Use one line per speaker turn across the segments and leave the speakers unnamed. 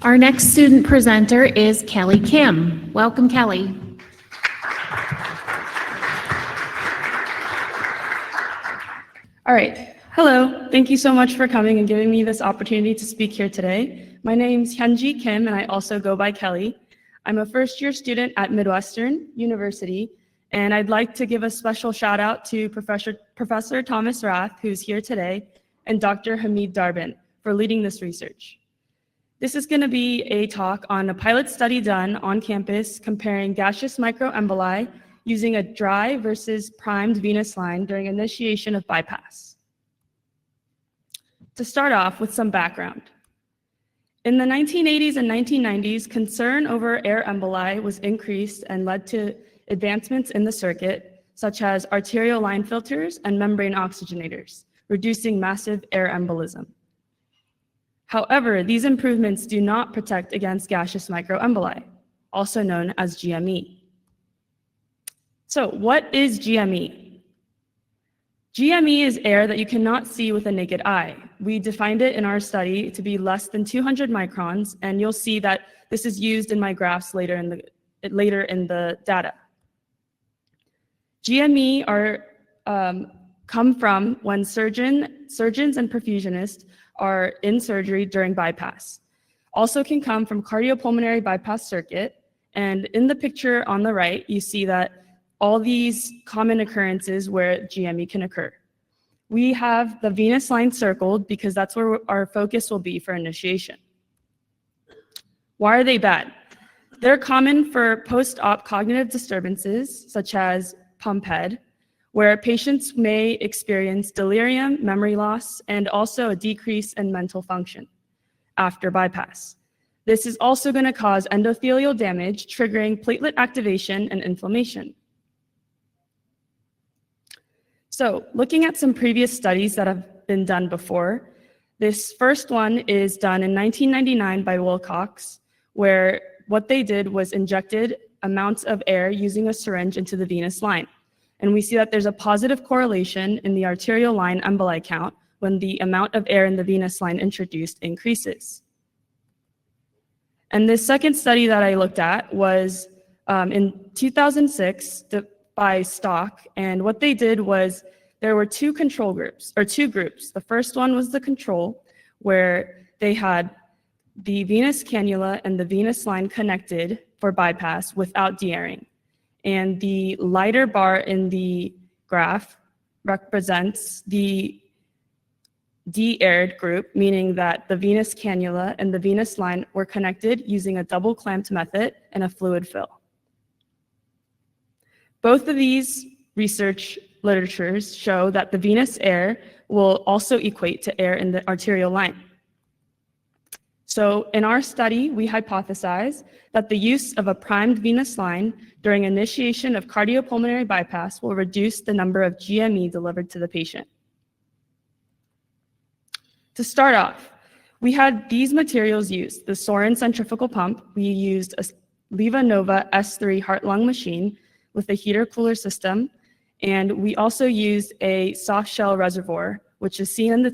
Our next student presenter is Kelly Kim. Welcome, Kelly.
All right. Hello. Thank you so much for coming and giving me this opportunity to speak here today. My name's Hyunji Kim, and I also go by Kelly. I'm a first-year student at Midwestern University, and I'd like to give a special shout out to Professor Thomas Rath, who's here today, and Dr. Hamid Darbin for leading this research. This is going to be a talk on a pilot study done on campus comparing gaseous microemboli using a dry versus primed venous line during initiation of bypass. To start off with some background. In the 1980s and 1990s, concern over air emboli was increased and led to advancements in the circuit, such as arterial line filters and membrane oxygenators, reducing massive air embolism. However, these improvements do not protect against gaseous microemboli, also known as GME. So what is GME? GME is air that you cannot see with a naked eye. We defined it in our study to be less than 200 microns, and you'll see that this is used in my graphs later in the data. GME come from when surgeons and perfusionists are in surgery during bypass. Also can come from cardiopulmonary bypass circuit, and in the picture on the right, you see that all these common occurrences where GME can occur. We have the venous line circled because that's where our focus will be for initiation. Why are they bad? They're common for post-op cognitive disturbances, such as pump head, where patients may experience delirium, memory loss, and also a decrease in mental function after bypass. This is also going to cause endothelial damage, triggering platelet activation and inflammation. So, looking at some previous studies that have been done before, this first one is done in 1999 by Wilcox, where what they did was injected amounts of air using a syringe into the venous line. And we see that there's a positive correlation in the arterial line emboli count when the amount of air in the venous line introduced increases. And this second study that I looked at was in 2006 by Stock, and what they did was there were two groups. The first one was the control, where they had the venous cannula and the venous line connected for bypass without de-airing. And the lighter bar in the graph represents the de-aired group, meaning that the venous cannula and the venous line were connected using a double clamped method and a fluid fill. Both of these research literatures show that the venous air will also equate to air in the arterial line. So in our study, we hypothesize that the use of a primed venous line during initiation of cardiopulmonary bypass will reduce the number of GME delivered to the patient. To start off, we had these materials used. The Sorin centrifugal pump, we used a LivaNova S3 heart-lung machine with a heater-cooler system, and we also used a soft shell reservoir, which is seen in the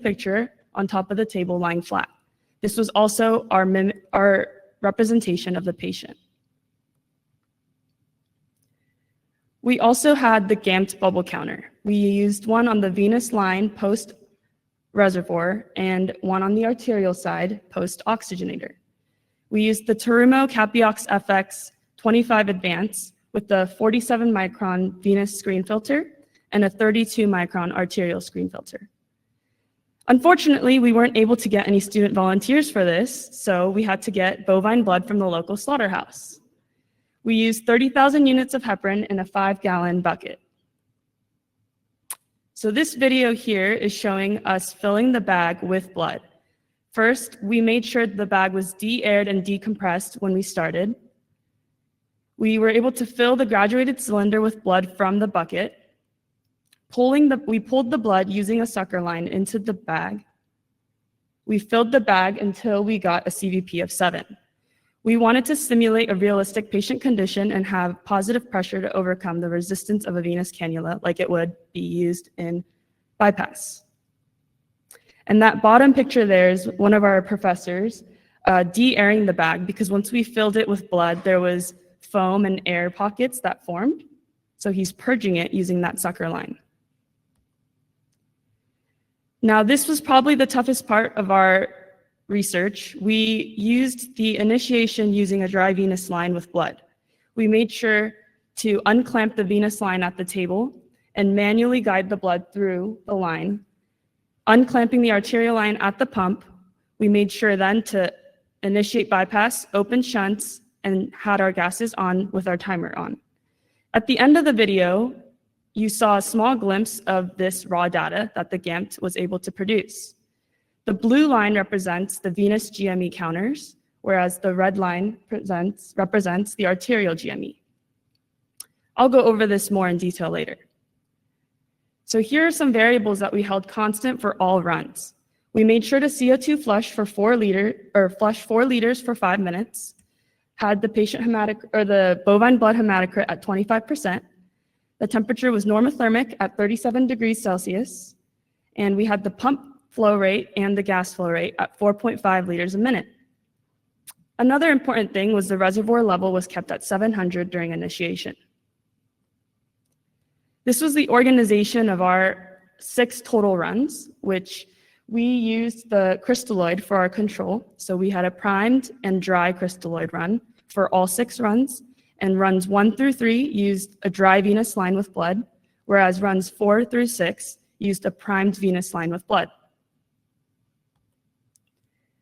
picture on top of the table lying flat. This was also our representation of the patient. We also had the GAMT bubble counter. We used one on the venous line post-reservoir and one on the arterial side post-oxygenator. We used the Terumo Capiox FX 25 Advance with the 47 micron venous screen filter and a 32 micron arterial screen filter. Unfortunately, we weren't able to get any student volunteers for this, so we had to get bovine blood from the local slaughterhouse. We used 30,000 units of heparin in a 5-gallon bucket. So this video here is showing us filling the bag with blood. First, we made sure the bag was de-aired and decompressed when we started. We were able to fill the graduated cylinder with blood from the bucket. We pulled the blood using a sucker line into the bag. We filled the bag until we got a CVP of 7. We wanted to simulate a realistic patient condition and have positive pressure to overcome the resistance of a venous cannula like it would be used in bypass. And that bottom picture there is one of our professors de-airing the bag, because once we filled it with blood, there was foam and air pockets that formed. So he's purging it using that sucker line. Now, this was probably the toughest part of our research. We used the initiation using a dry venous line with blood. We made sure to unclamp the venous line at the table and manually guide the blood through the line. Unclamping the arterial line at the pump, we made sure then to initiate bypass, open shunts, and had our gases on with our timer on. At the end of the video, you saw a small glimpse of this raw data that the GAMT was able to produce. The blue line represents the venous GME counters, whereas the red line represents the arterial GME. I'll go over this more in detail later. So here are some variables that we held constant for all runs. We made sure to CO2 flush for 4 liters for 5 minutes, had the patient the bovine blood hematocrit at 25%. The temperature was normothermic at 37 degrees Celsius, and we had the pump flow rate and the gas flow rate at 4.5 liters a minute. Another important thing was the reservoir level was kept at 700 during initiation. This was the organization of our 6 total runs, which we used the crystalloid for our control. So we had a primed and dry crystalloid run for all 6 runs, and runs 1 through 3 used a dry venous line with blood, whereas runs 4 through 6 used a primed venous line with blood.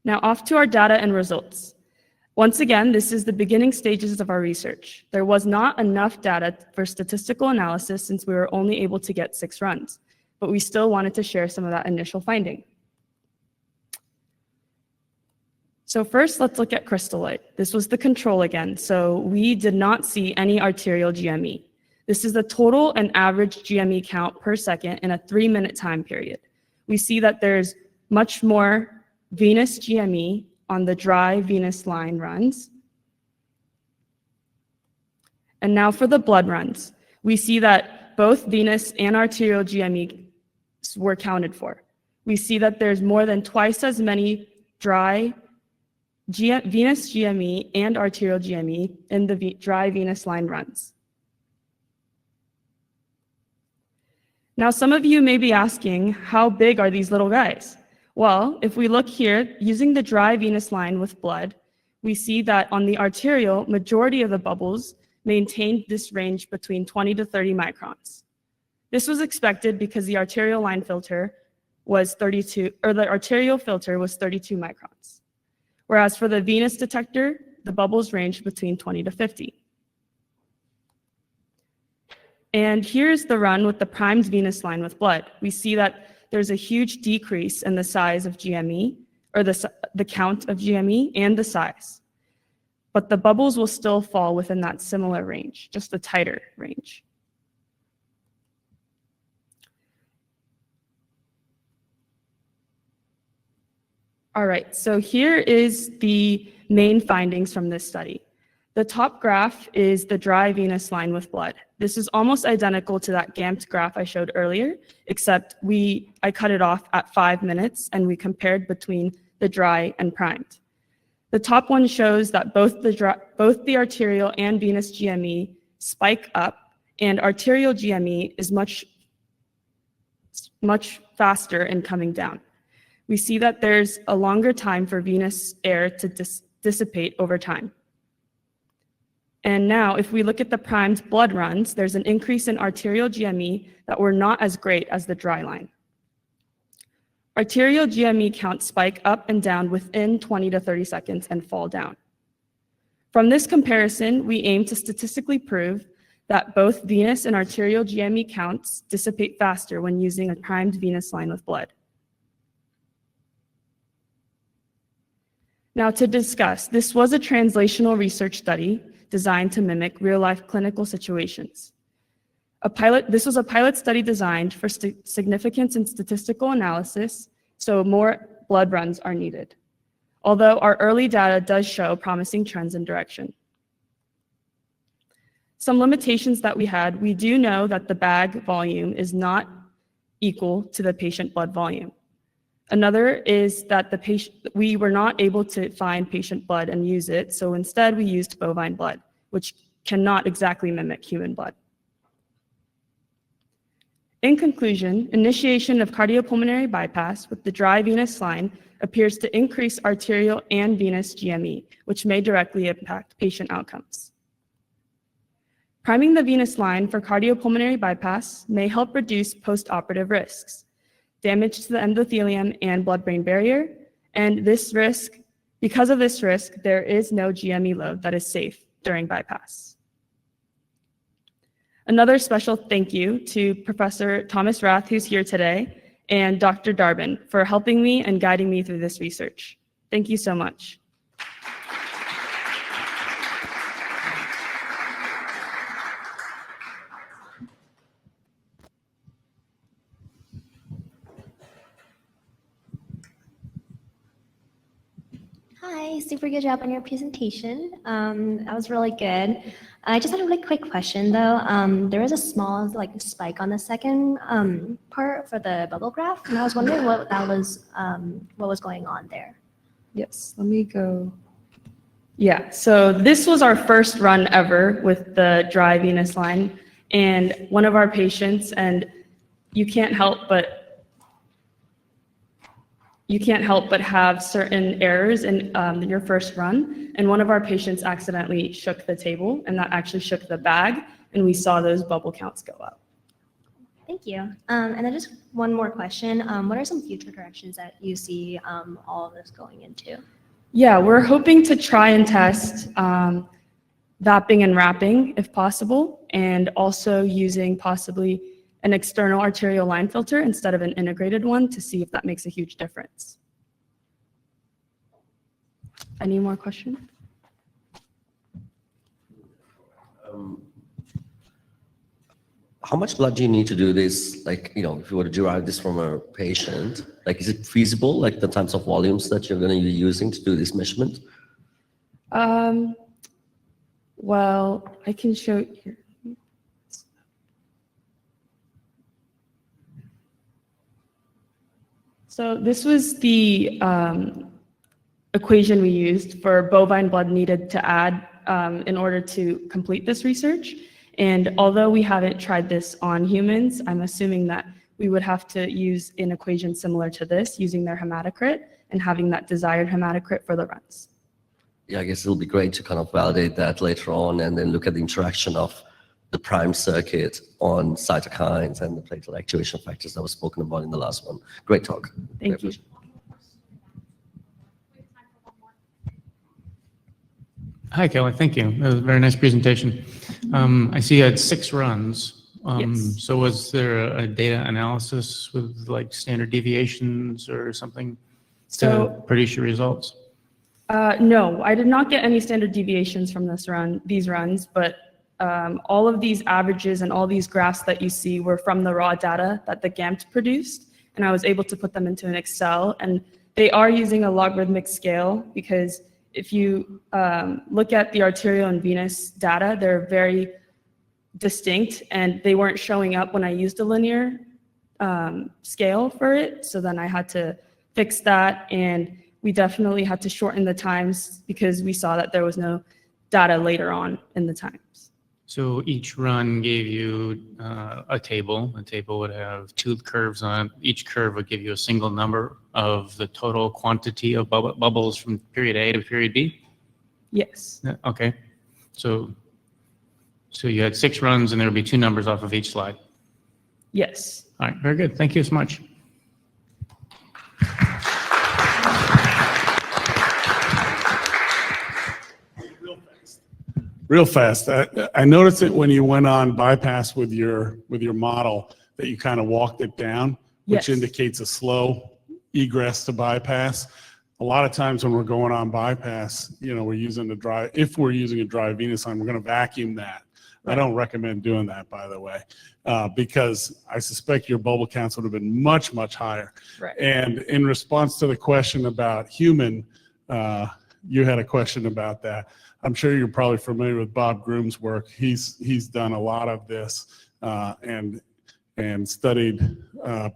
Now off to our data and results. Once again, this is the beginning stages of our research. There was not enough data for statistical analysis since we were only able to get 6 runs, but we still wanted to share some of that initial finding. So first, let's look at crystalloid. This was the control again, so we did not see any arterial GME. This is the total and average GME count per second in a 3-minute time period. We see that there's much more venous GME on the dry venous line runs. And now for the blood runs. We see that both venous and arterial GME were counted for. We see that there's more than twice as many dry venous GME and arterial GME in the dry venous line runs. Now, some of you may be asking, how big are these little guys? Well, if we look here, using the dry venous line with blood, we see that on the arterial, majority of the bubbles maintained this range between 20 to 30 microns. This was expected because the arterial line filter was the arterial filter was 32 microns. Whereas for the venous detector, the bubbles ranged between 20 to 50. And here's the run with the primed venous line with blood. We see that there's a huge decrease in the size of GME, or the count of GME and the size. But the bubbles will still fall within that similar range, just a tighter range. All right, so here is the main findings from this study. The top graph is the dry venous line with blood. This is almost identical to that GAMT graph I showed earlier, except I cut it off at 5 minutes and we compared between the dry and primed. The top one shows that both the arterial and venous GME spike up, and arterial GME is much faster in coming down. We see that there's a longer time for venous air to dissipate over time. And now, if we look at the primed blood runs, there's an increase in arterial GME that were not as great as the dry line. Arterial GME counts spike up and down within 20 to 30 seconds and fall down. From this comparison, we aim to statistically prove that both venous and arterial GME counts dissipate faster when using a primed venous line with blood. Now to discuss, this was a translational research study designed to mimic real-life clinical situations. This was a pilot study designed for significance and statistical analysis, so more blood runs are needed. Although our early data does show promising trends and direction. Some limitations that we had, we do know that the bag volume is not equal to the patient blood volume. Another is that we were not able to find patient blood and use it, so instead we used bovine blood, which cannot exactly mimic human blood. In conclusion, initiation of cardiopulmonary bypass with the dry venous line appears to increase arterial and venous GME, which may directly impact patient outcomes. Priming the venous line for cardiopulmonary bypass may help reduce postoperative risks, damage to the endothelium and blood-brain barrier, and because of this risk, there is no GME load that is safe during bypass. Another special thank you to Professor Thomas Rath, who's here today, and Dr. Darbin for helping me and guiding me through this research. Thank you so much.
Hi, super good job on your presentation. That was really good. I just had a really quick question though. There was a small spike on the second part for the bubble graph, and I was wondering what was going on there.
Yes, let me go. Yeah, so this was our first run ever with the dry venous line, and one of our patients, and you can't help but have certain errors in your first run. And one of our patients accidentally shook the table, and that actually shook the bag, and we saw those bubble counts go up.
Thank you. And then just one more question. What are some future directions that you see all of this going into?
Yeah, we're hoping to try and test vapping and wrapping if possible, and also using possibly an external arterial line filter instead of an integrated one to see if that makes a huge difference. Any more questions?
How much blood do you need to do this? Like, if you were to derive this from a patient, is it feasible, the types of volumes that you're going to be using to do this measurement?
Well, I can show you here. So this was the equation we used for bovine blood needed to add in order to complete this research. And although we haven't tried this on humans, I'm assuming that we would have to use an equation similar to this, using their hematocrit and having that desired hematocrit for the runs.
Yeah, I guess it'll be great to kind of validate that later on and then look at the interaction of the prime circuit on cytokines and the platelet activation factors that was spoken about in the last one. Great talk.
Thank you.
Hi, Kelly. Thank you. That was a very nice presentation. I see you had 6 runs.
Yes.
So was there a data analysis with standard deviations or something to produce your results?
No, I did not get any standard deviations from these runs, but all of these averages and all these graphs that you see were from the raw data that the GAMT produced, and I was able to put them into an Excel, and they are using a logarithmic scale because if you look at the arterial and venous data, they're very distinct, and they weren't showing up when I used a linear scale for it, so then I had to fix that, and we definitely had to shorten the times because we saw that there was no data later on in the times.
So each run gave you a table. The table would have 2 curves on it. Each curve would give you a single number of the total quantity of bubbles from period A to period B?
Yes.
Okay. So you had 6 runs, and there would be 2 numbers off of each slide?
Yes.
All right, very good. Thank you so much.
Real fast. I noticed it when you went on bypass with your model that you kind of walked it down, which
Yes.
indicates a slow egress to bypass. A lot of times when we're going on bypass, we're using if we're using a dry venous line, we're going to vacuum that. I don't recommend doing that, by the way, because I suspect your bubble counts would have been much, much higher.
Right.
And in response to the question about human, you had a question about that. I'm sure you're probably familiar with Bob Groom's work. He's done a lot of this, and and studied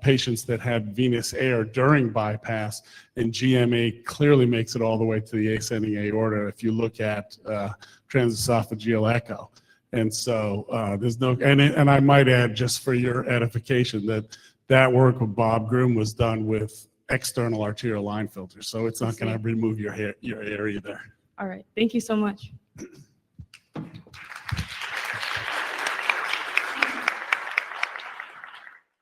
patients that had venous air during bypass, and GMA clearly makes it all the way to the ascending aorta if you look at transesophageal echo. And so there's no, and I might add, just for your edification, that work with Bob Groom was done with external arterial line filters, so it's not going to remove your hair either.
All right. Thank you so much.